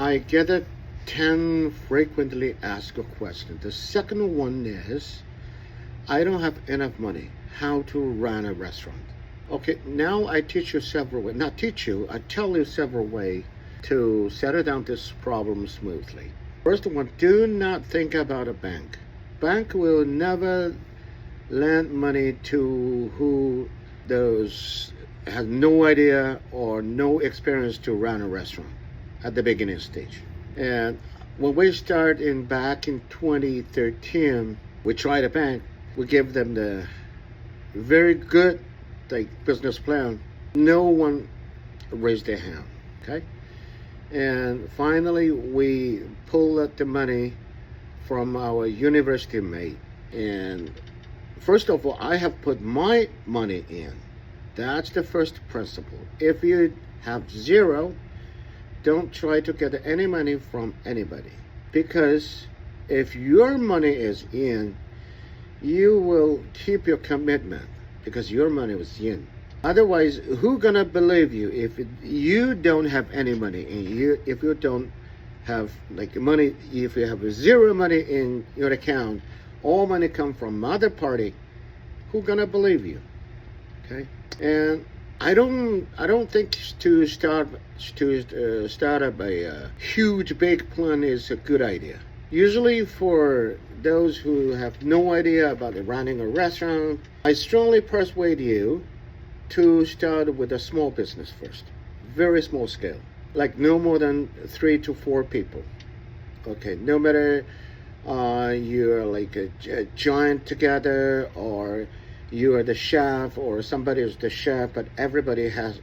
I get a 10 frequently asked questions. The second one is, I don't have enough money. How to run a restaurant? Okay, now I teach you several ways. Not teach you, I tell you several ways to settle down this problem smoothly. First one, do not think about a bank. Bank will never lend money to who those has no idea or no experience to run a restaurant at the beginning stage. And when we start back in 2013, we tried a bank. We gave them the very good business plan. No one raised their hand. Okay, and finally we pulled out the money from our university mate. And first of all, I have put my money in. That's the first principle. If you have zero, don't try to get any money from anybody, because if your money is in, you will keep your commitment because your money was in. Otherwise, who gonna believe you if you don't have any money in you? If you don't have money, if you have zero money in your account, all money come from other party, who gonna believe you? Okay, and I don't think to start up a huge big plan is a good idea. Usually for those who have no idea about running a restaurant, I strongly persuade you to start with a small business first. Very small scale. Like no more than 3 to 4 people. Okay, no matter you're like a giant together, or you are the chef, or somebody is the chef, but everybody has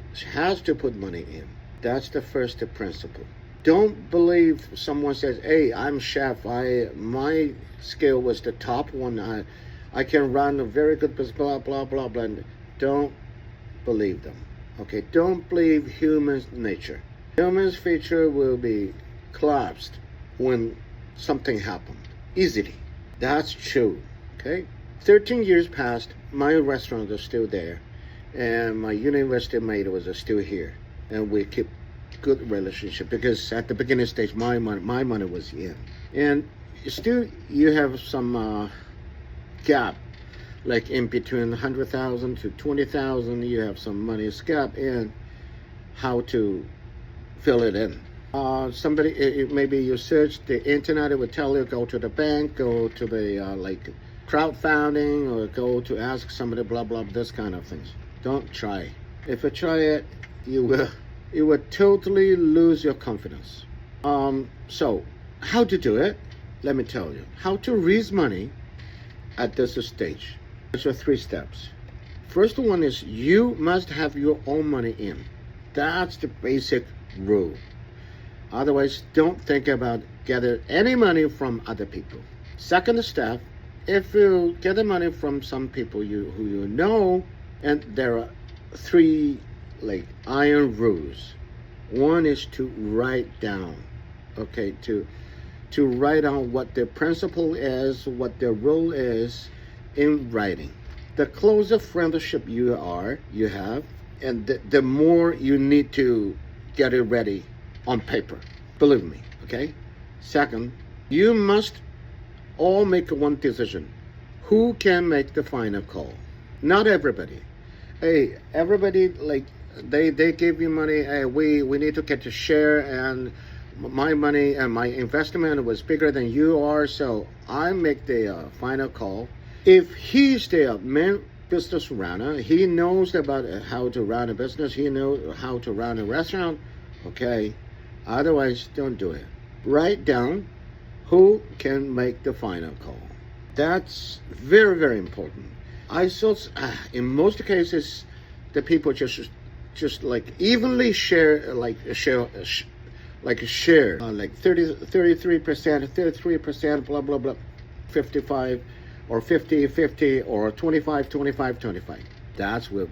to put money in. That's the first principle. Don't believe someone says, hey, I'm chef, my skill was the top one, I can run a very good business, blah, blah, blah, blah. Don't believe them. Okay, don't believe human nature. Human's feature will be collapsed when something happened, easily. That's true, okay? 13 years passed, my restaurant is still there, and my university mate was still here, and we keep good relationship because at the beginning stage my money was in, and still you have some gap, like in between 100,000 to 20,000. You have some money gap, and how to fill it in. Maybe you search the internet, it would tell you go to the bank, go to the crowdfunding, or go to ask somebody, blah blah, this kind of things. Don't try. If you try it, you will totally lose your confidence. So how to do it? Let me tell you how to raise money at this stage. There are 3 steps. First one is you must have your own money in. That's the basic rule. Otherwise, don't think about getting any money from other people. Second step, if you get the money from some people who you know, and there are 3 iron rules. One is to write down, okay, to write down what the principle is, what the rule is in writing. The closer friendship you have, and the more you need to get it ready on paper. Believe me, okay? Second, you must all make one decision. Who can make the final call? Not everybody. Hey, everybody, they give you money, hey, we need to get a share, and my money and my investment was bigger than you are, so I make the final call. If he's the main business runner, he knows about how to run a business, he knows how to run a restaurant, okay? Otherwise, don't do it. Write down who can make the final call. That's very, very important. I saw in most cases the people just evenly share, share 33%, blah blah blah, 55 or 50 or 25. That's will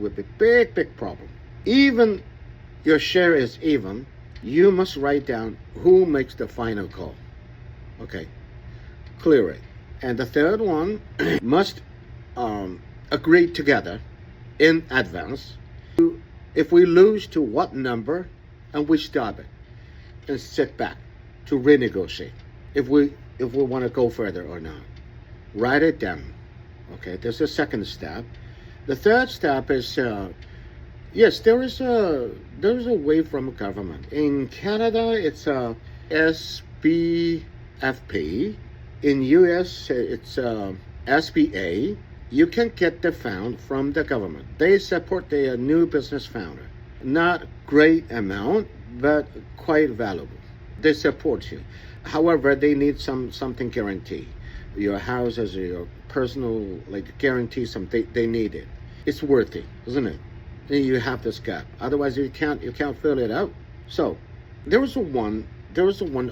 be big problem. Even your share is even, you must write down who makes the final call. Okay, clear it. And the third one, must agree together in advance. If we lose to what number, and we stop it. and sit back to renegotiate if we want to go further or not. Write it down. Okay, there's the second step. The third step is yes, there is a way from government. In Canada, it's a SBFP. In US, it's SBA. You can get the fund from the government. They support the new business founder. Not great amount, but quite valuable. They support you. However, they need something guarantee. Your houses or your personal guarantee something. They need it. It's worth it, isn't it? And you have this gap. Otherwise, you can't fill it out. So there was one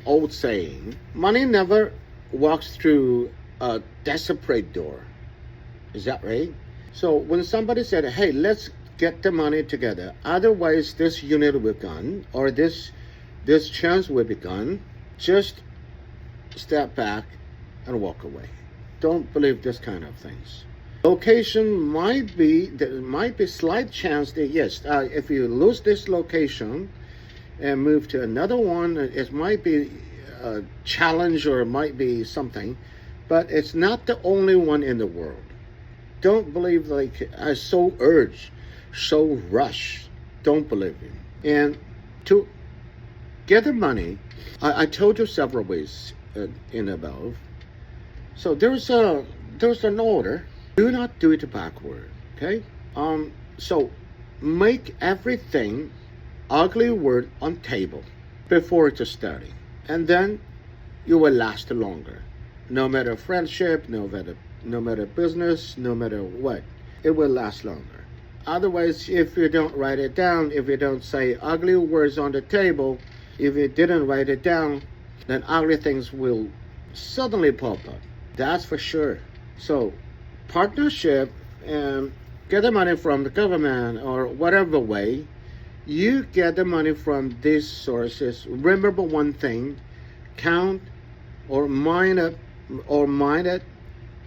old saying: money never walks through a desperate door. Is that right? So when somebody said, hey, let's get the money together, otherwise this unit will be gone, or this chance will be gone, just step back and walk away. Don't believe this kind of things. Location there might be slight chance that yes, if you lose this location and move to another one, it might be a challenge or it might be something, but it's not the only one in the world. Don't believe I so urge, so rush. Don't believe it. And to get the money, I told you several ways in above. So there's an order. Do not do it backward. Okay. So make everything ugly word on table before it's study, and then you will last longer. No matter friendship, no matter business, no matter what, it will last longer. Otherwise, if you don't write it down, if you don't say ugly words on the table, if you didn't write it down, then ugly things will suddenly pop up. That's for sure. So, partnership and get the money from the government or whatever way, you get the money from these sources. Remember one thing: count or mind it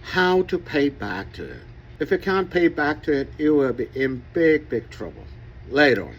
how to pay back to it. If you can't pay back to it, you will be in big trouble later on.